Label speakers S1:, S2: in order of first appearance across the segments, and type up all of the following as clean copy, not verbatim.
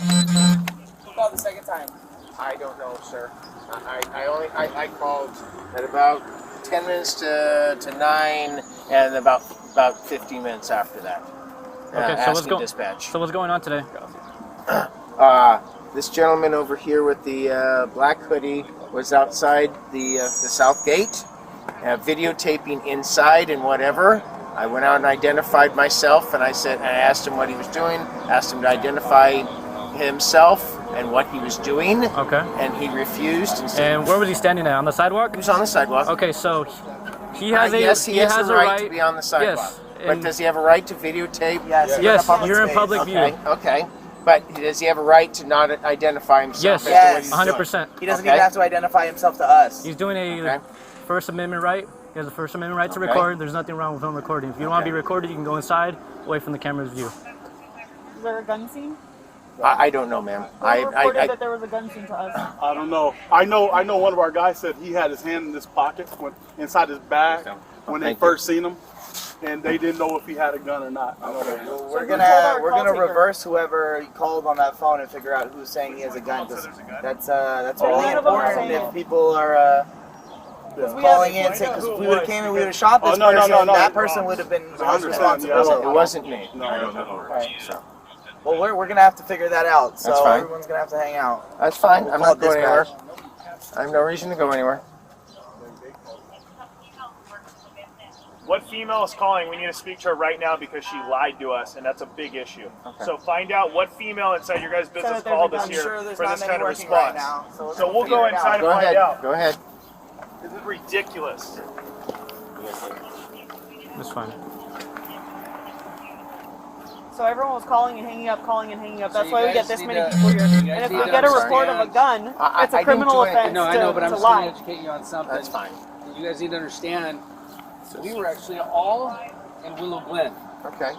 S1: Who called the second time?
S2: I don't know, sir. I called at about 10 minutes to 9 and about 15 minutes after that.
S3: Okay, so what's going on today?
S2: This gentleman over here with the black hoodie was outside the south gate, videotaping inside and whatever. I went out and identified myself, and I asked him what he was doing, asked him to identify himself and what he was doing.
S3: Okay.
S2: And he refused.
S3: And where was he standing at? On the sidewalk?
S2: He was on the sidewalk.
S3: Okay, so he has
S2: he has a right to be on the sidewalk.
S3: Yes.
S2: But does he have a right to videotape?
S1: Yes.
S3: Yes, you're in public view.
S2: Okay. But does he have a right to not identify himself?
S3: Yes, 100%.
S1: He doesn't even have to identify himself to us.
S3: He's doing a First Amendment right. He has a First Amendment right to record. There's nothing wrong with him recording. If you don't want to be recorded, you can go inside, away from the camera's view.
S4: Is there a gun scene?
S2: I don't know, ma'am.
S4: Who reported that there was a gun scene to us?
S5: I don't know. I know one of our guys said he had his hand in his pocket, inside his bag, when they first seen him, and they didn't know if he had a gun or not.
S1: Well, we're gonna reverse whoever called on that phone and figure out who's saying he has a gun. That's really important if people are calling in, because if we would have came and we would have shot this person, that person would have been responsible.
S2: It wasn't me.
S1: Well, we're going to have to figure that out, so
S2: fine.
S1: everyone's going to have to hang out.
S2: That's fine. I'm not going anywhere. I have no reason to go anywhere.
S6: What female is calling? We need to speak to her right now because she lied to us, and that's a big issue. Okay. So find out what female inside your guys' business called us here for this kind of response.
S1: Right now,
S6: so we'll go inside and find out.
S2: Go ahead.
S6: This is ridiculous.
S3: That's fine.
S4: So everyone was calling and hanging up, That's why we get this many people here. And if we get a report of a gun, it's a criminal offense
S7: No, I know, but I'm
S4: to
S7: just
S4: lie.
S7: going to educate you on something.
S2: That's fine.
S7: You guys need to understand, we were actually all in Willow Glen.
S2: Okay.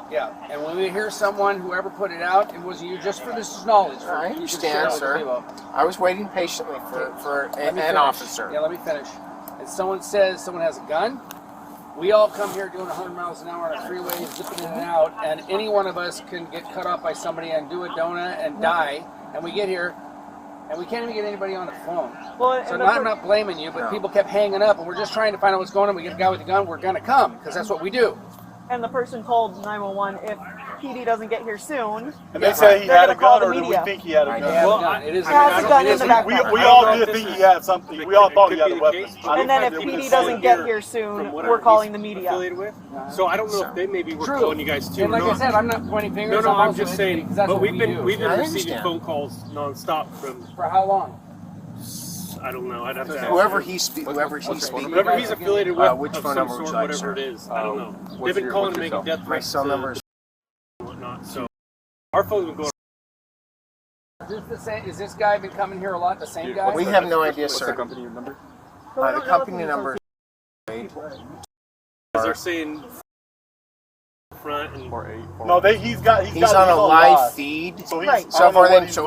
S7: Yeah, and when we hear someone, whoever put it out, it was you just for this knowledge.
S2: I understand, sir. I was waiting patiently for an officer.
S7: Yeah, let me finish. And someone says someone has a gun, we all come here doing 100 miles an hour on a freeway, zipping in and out, and any one of us can get cut off by somebody and do a donut and die, and we get here, and we can't even get anybody on the phone.
S4: Well,
S7: So I'm not blaming you, but people kept hanging up, and we're just trying to find out what's going on. We get a guy with a gun, we're going to come, because that's what we do.
S4: And the person called 911 if PD doesn't get here soon.
S5: And they say he had a gun, or do we think he had a gun?
S7: Well, it is.
S4: He has a gun in the background.
S5: We all did think he had something. We all thought he had a weapon.
S4: And then if PD doesn't get here soon, we're calling the media.
S8: So I don't know if they maybe were calling you guys too.
S7: And like I said, I'm not pointing fingers.
S8: No, I'm just saying. But we've been
S2: I
S8: receiving
S2: understand.
S8: phone calls nonstop from.
S7: For how long?
S8: I don't know. I'd have to ask.
S2: Whoever he's speaking.
S8: Whoever he's affiliated with,
S2: which
S8: of
S2: phone
S8: some
S2: number would
S8: sort,
S2: you like,
S8: whatever
S2: sir?
S8: it is. I don't know. They've been calling to make death
S2: My
S8: threats.
S2: cell number is.
S8: And whatnot. So our phone's been going.
S7: Is this guy been coming here a lot? The same guy?
S2: We have no idea, sir.
S8: What's the company number?
S2: The company number is.
S8: They're saying front and
S5: No, he's
S2: on a live feed.
S5: So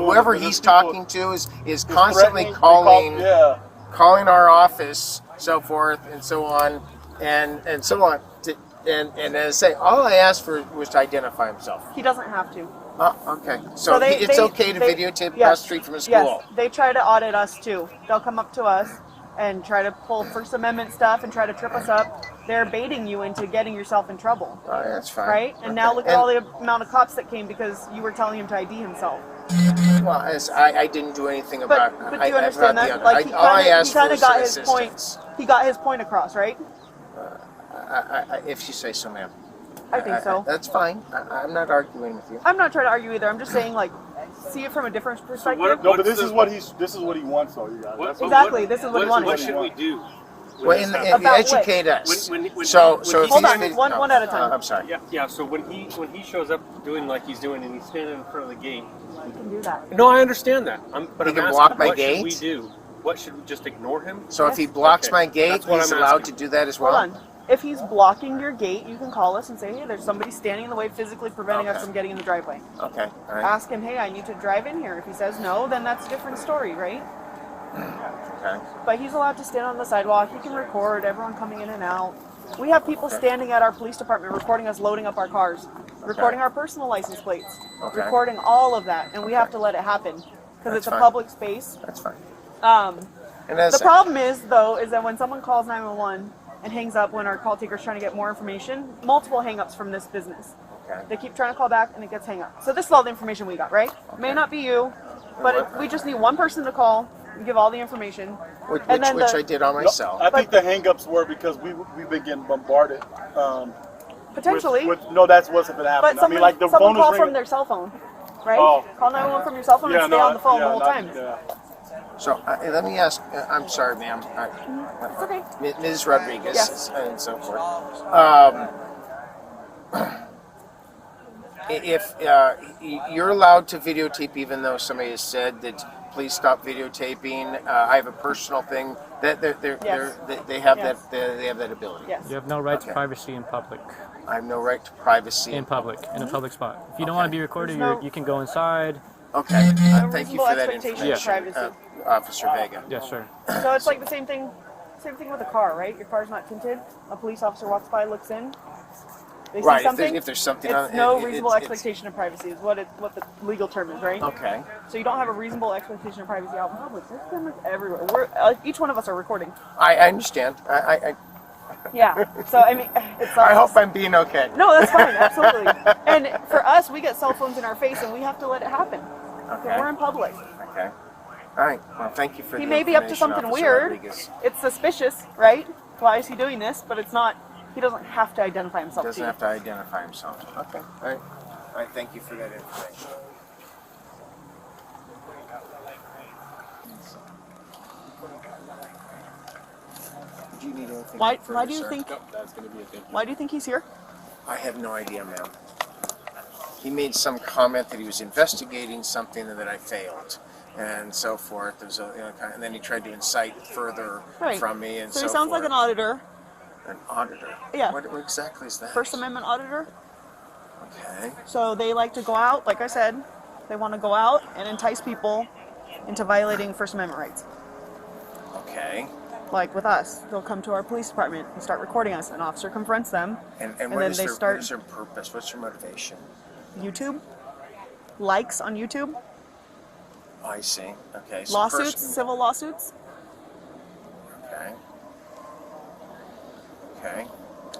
S2: whoever he's talking to is constantly calling our office, so forth and so on, and so on. And as I say, all I asked for was to identify himself.
S4: He doesn't have to.
S2: Okay. So it's okay to videotape across the street from a school.
S4: Yes, they try to audit us too. They'll come up to us and try to pull First Amendment stuff and try to trip us up. They're baiting you into getting yourself in trouble.
S2: That's fine.
S4: Right? And now look at all the amount of cops that came because you were telling him to ID himself.
S2: Well, I didn't do anything about.
S4: But do you understand that?
S2: Like
S4: he
S2: all I asked for
S4: kind of
S2: was
S4: got his
S2: assistance.
S4: point. He got his point across, right?
S2: If you say so, ma'am.
S4: I think so.
S2: That's fine. I'm not arguing with you.
S4: I'm not trying to argue either. I'm just saying, like, see it from a different perspective.
S5: No, but this is what he wants, though, you guys.
S4: Exactly. This is what he wanted.
S8: What should we do?
S2: Well, educate us.
S4: Hold on, one at a time.
S2: I'm sorry.
S8: Yeah. So when he shows up doing like he's doing, and he's standing in front of the gate.
S4: You can do that.
S8: No, I understand that. But
S2: He
S8: I'm
S2: can
S8: asking,
S2: block my
S8: what
S2: gate?
S8: should we do? What should we just ignore him?
S2: So if he blocks my gate,
S8: That's what
S2: he's
S8: I'm
S2: allowed
S8: asking.
S2: to do that as well?
S4: Hold on. If he's blocking your gate, you can call us and say, hey, there's somebody standing in the way physically preventing us from getting in the driveway.
S2: Okay, all right.
S4: Ask him, hey, I need to drive in here. If he says no, then that's a different story, right?
S2: Okay.
S4: But he's allowed to stand on the sidewalk. He can record everyone coming in and out. We have people standing at our police department recording us loading up our cars, recording our personal license plates, recording all of that, and we have to let it happen because it's a public space.
S2: That's fine.
S4: The problem is, though, is that when someone calls 911 and hangs up when our call taker's trying to get more information, multiple hang-ups from this business.
S2: Okay.
S4: They keep trying to call back and it gets hang up. So this is all the information we got, right?
S2: Okay.
S4: May not be you, but we just need one person to call and give all the information.
S2: Which I did on myself.
S5: No, I think the hang-ups were because we've been getting bombarded.
S4: Potentially.
S5: No, that's what's been happening.
S4: But someone call from their cell phone, right?
S5: Oh.
S4: Call 911 from your cell phone and stay on the phone the whole time.
S5: Yeah.
S2: So let me ask. I'm sorry, ma'am.
S4: It's okay.
S2: Ms. Rodriguez,
S4: Yes.
S2: and so forth. If you're allowed to videotape, even though somebody has said that please stop videotaping, I have a personal thing that they have that ability.
S4: Yes.
S3: You have no right to privacy in public.
S2: I have no right to privacy
S3: in public, in a public spot. If you don't want to be recorded, you can go inside.
S2: Okay. Thank you for that
S4: expectation
S2: information,
S4: of privacy.
S2: Officer Vega.
S3: Yes, sir.
S4: So it's like the same thing with a car, right? Your car's not tinted. A police officer walks by, looks in. They see something.
S2: If there's something
S4: it's
S2: on it,
S4: no reasonable expectation of privacy is what the legal term is, right?
S2: Okay.
S4: So you don't have a reasonable expectation of privacy out in public. There's cameras everywhere. Each one of us are recording.
S2: I understand.
S4: Yeah. So I mean, it's.
S2: I hope I'm being okay.
S4: No, that's fine. Absolutely. And for us, we get cell phones in our face, and we have to let it happen.
S2: Okay.
S4: We're in public.
S2: Okay. All right. Well, thank you for
S4: He
S2: the
S4: may be up to something
S2: Officer
S4: weird.
S2: Rodriguez.
S4: It's suspicious, right? Why is he doing this? But it's not. He doesn't have to identify himself.
S2: Doesn't have to identify himself. Okay. All right. All right. Thank you for that information. Do you need anything
S4: Why
S2: further,
S4: do you
S2: sir?
S4: think?
S8: That's going to be a thing.
S4: Why do you think he's here?
S2: I have no idea, ma'am. He made some comment that he was investigating something and that I failed, and so forth. There's and then he tried to incite further from me, and
S4: so he sounds like an auditor.
S2: An auditor?
S4: Yeah.
S2: What exactly is that?
S4: First Amendment auditor.
S2: Okay.
S4: So they like to go out, like I said, they want to go out and entice people into violating First Amendment rights.
S2: Okay.
S4: Like with us, they'll come to our police department and start recording us. An officer confronts them,
S2: and
S4: then
S2: what is
S4: they start.
S2: What is their purpose? What's their motivation?
S4: YouTube, likes on YouTube.
S2: Oh, I see. Okay. So
S4: Lawsuits, civil lawsuits.
S2: Okay. Okay.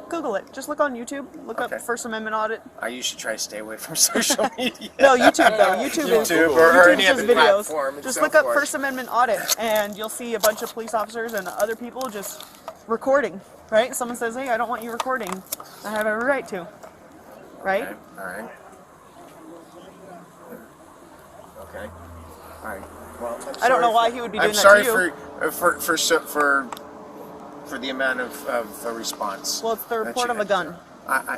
S4: Google it. Just look on YouTube. Look up First Amendment audit.
S2: I usually try to stay away from social media.
S4: No, YouTube though. YouTube
S2: or
S4: is
S2: any
S4: just
S2: other
S4: videos.
S2: platform. And
S4: Just
S2: so
S4: look up
S2: forth.
S4: First Amendment audit, and you'll see a bunch of police officers and other people just recording. Right? Someone says, "Hey, I don't want you recording. I have every right to." Right?
S2: Okay. All right. Okay. All right. Well,
S4: I don't know why he would be doing
S2: I'm
S4: that
S2: sorry
S4: to you.
S2: for the amount of a response.
S4: Well, it's the report of a gun.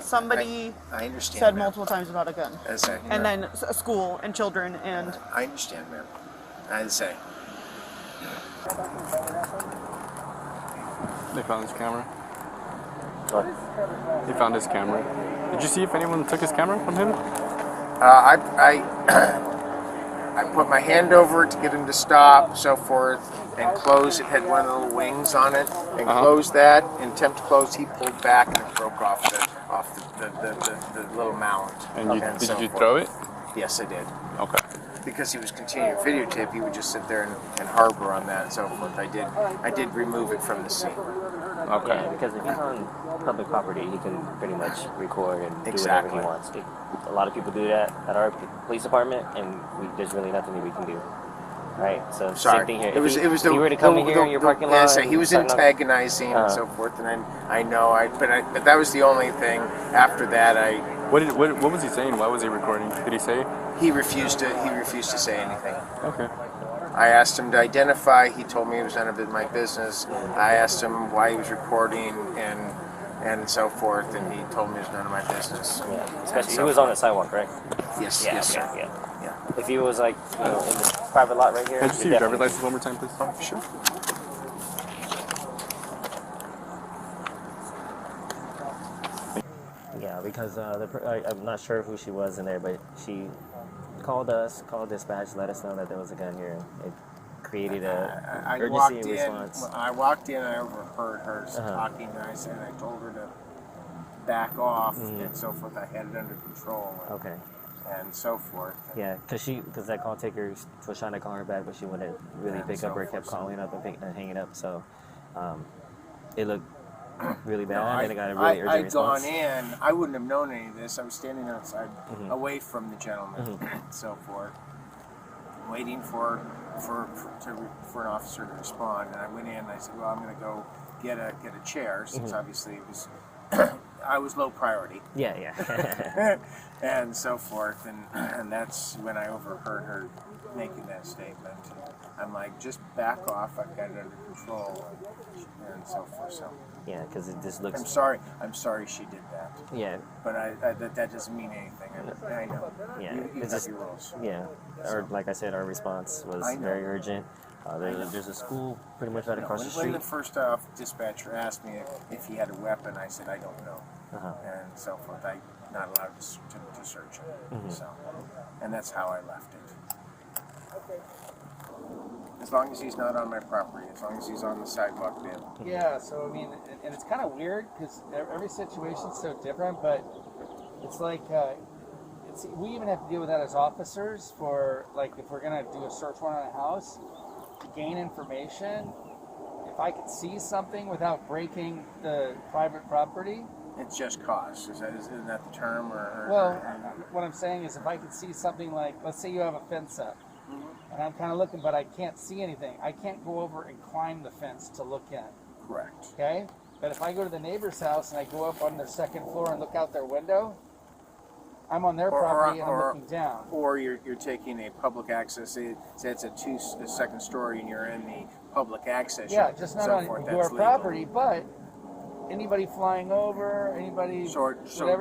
S4: Somebody
S2: I understand,
S4: said
S2: ma'am.
S4: multiple times about a gun.
S2: And
S4: then a school and children and.
S2: I understand, ma'am. I'd say.
S9: They found his camera. What? They found his camera. Did you see if anyone took his camera from him?
S2: I put my hand over it to get him to stop, so forth, and close. It had one of the little wings on it, and closed that. In attempt to close, he pulled back and it broke off the little mount.
S9: And did you throw it?
S2: Yes, I did.
S9: Okay.
S2: Because he was continuing videotape, he would just sit there and harbor on that and so forth. I did remove it from the scene.
S9: Okay.
S10: Yeah, because if he's on public property, he can pretty much record and do whatever he wants. A lot of people do that at our police department, and there's really nothing that we can do. Right? So same thing here. If you were to come in here in your parking lot,
S2: he was antagonizing and so forth, and I know, but that was the only thing. After that,
S9: What was he saying? Why was he recording? Did he say?
S2: He refused to say anything.
S9: Okay.
S2: I asked him to identify. He told me it was none of my business. I asked him why he was recording and so forth, and he told me it was none of my business.
S10: Yeah, especially he was on the sidewalk, right?
S2: Yes,
S10: yeah,
S2: yes, sir.
S10: Yeah. If he was like in the private lot right here.
S9: Can I just see your driver's license one more time, please?
S2: Oh, sure.
S10: Yeah, because I'm not sure who she was in there, but she called dispatch, let us know that there was a gun here. created a
S2: I
S10: urgency response.
S2: I walked in. I overheard her talking, and I told her to back off and so forth. I had it under control.
S10: Okay.
S2: And so forth.
S10: Yeah, because that call taker was trying to call her back, but she wouldn't really pick up or kept calling up and hanging up. So it looked really bad, and it got a really urgent response.
S2: I'd gone in. I wouldn't have known any of this. I was standing outside, away from the gentleman, and so forth, waiting for an officer to respond. And I went in. And I said, "Well, I'm going to go get a chair, since obviously it was." I was low priority.
S10: Yeah.
S2: And so forth, and that's when I overheard her making that statement. I'm like, just back off. I've got it under control, and so forth. So. Yeah,
S10: because it just looks.
S2: I'm sorry she did that.
S10: Yeah.
S2: But that doesn't mean anything. I know.
S10: Yeah.
S2: You have your rules.
S10: Yeah. Or like I said, our response was very urgent. There's a school pretty much right across the street.
S2: When the first dispatcher asked me if he had a weapon, I said I don't know, and so forth. I'm not allowed to search him. So, and that's how I left it. As long as he's not on my property, as long as he's on the sidewalk bin.
S7: Yeah. So I mean, and it's kind of weird because every situation's so different, but it's like. We even have to deal with that as officers for, like, if we're going to do a search warrant on a house, to gain information, if I could see something without breaking the private property.
S2: It's just cause. Isn't that the term?
S7: Well, what I'm saying is if I could see something like, let's say you have a fence up, and I'm kind of looking, but I can't see anything. I can't go over and climb the fence to look at.
S2: Correct.
S7: Okay? But if I go to the neighbor's house and I go up on their second floor and look out their window, I'm on their property and I'm looking down.
S2: Or you're taking a public access. Say it's a second story and you're in the public access.
S7: Yeah, just not on your property, but anybody flying over, anybody.
S2: So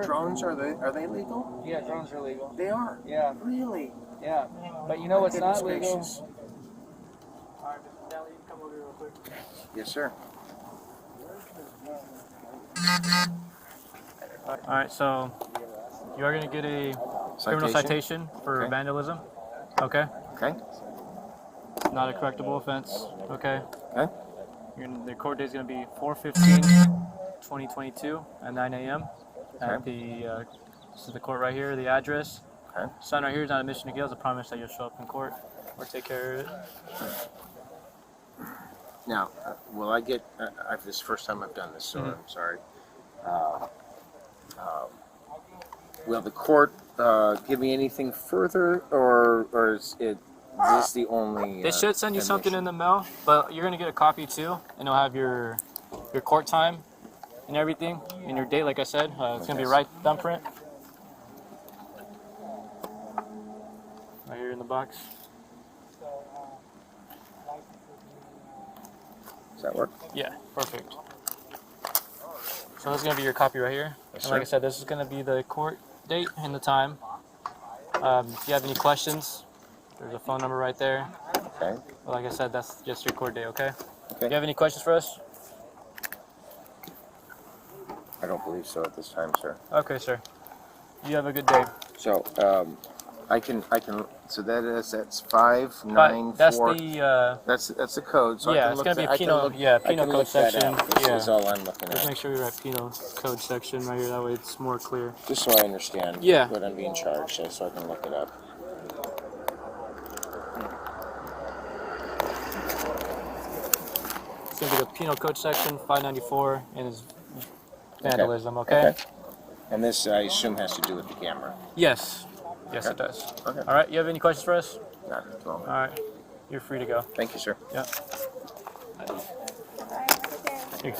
S2: drones are they legal?
S7: Yeah, drones are legal.
S2: They are.
S7: Yeah.
S2: Really?
S7: Yeah, but you know what's not legal?
S3: Alright, Natalie, you can come over here real quick.
S2: Yes, sir.
S3: Alright, so you are going to get a criminal citation for vandalism. Okay.
S2: Okay.
S3: Not a correctable offense. Okay.
S2: Okay.
S3: The court date is going to be 4/15/2022 at 9 a.m. at the this is the court right here. The address.
S2: Okay.
S3: Sign right here is not admission to guilt. It's a promise that you'll show up in court or take care of it.
S2: Now, will I get? This is the first time I've done this, so I'm sorry. Will the court give me anything further, or is this the only?
S3: They should send you something in the mail, but you're gonna get a copy too, and it'll have your court time and everything, and your date. Like I said, it's gonna be right thumbprint right here in the box.
S2: Does that work?
S3: Yeah, perfect. So this is gonna be your copy right here, and like I said, this is gonna be the court date and the time. If you have any questions, there's a phone number right there.
S2: Okay.
S3: But like I said, that's just your court date, okay? Do you have any questions for us?
S2: I don't believe so at this time, sir.
S3: Okay, sir. You have a good day.
S2: So, I can. So that's 594.
S3: That's the.
S2: That's the code. So
S3: yeah,
S2: I can
S3: it's gonna be a penal. Penal code section.
S2: This is all I'm looking at.
S3: Just make sure you're at penal code section right here. That way it's more clear.
S2: Just so I understand.
S3: Yeah.
S2: What I'm being charged, so I can look it up.
S3: It's gonna be the penal code section 594 and is vandalism. Okay.
S2: And this, I assume, has to do with the camera.
S3: Yes. Yes, it does.
S2: Okay.
S3: All right. You have any questions for us?
S2: Not at all.
S3: All right. You're free to go.
S2: Thank you, sir.
S3: Yeah. Here you go.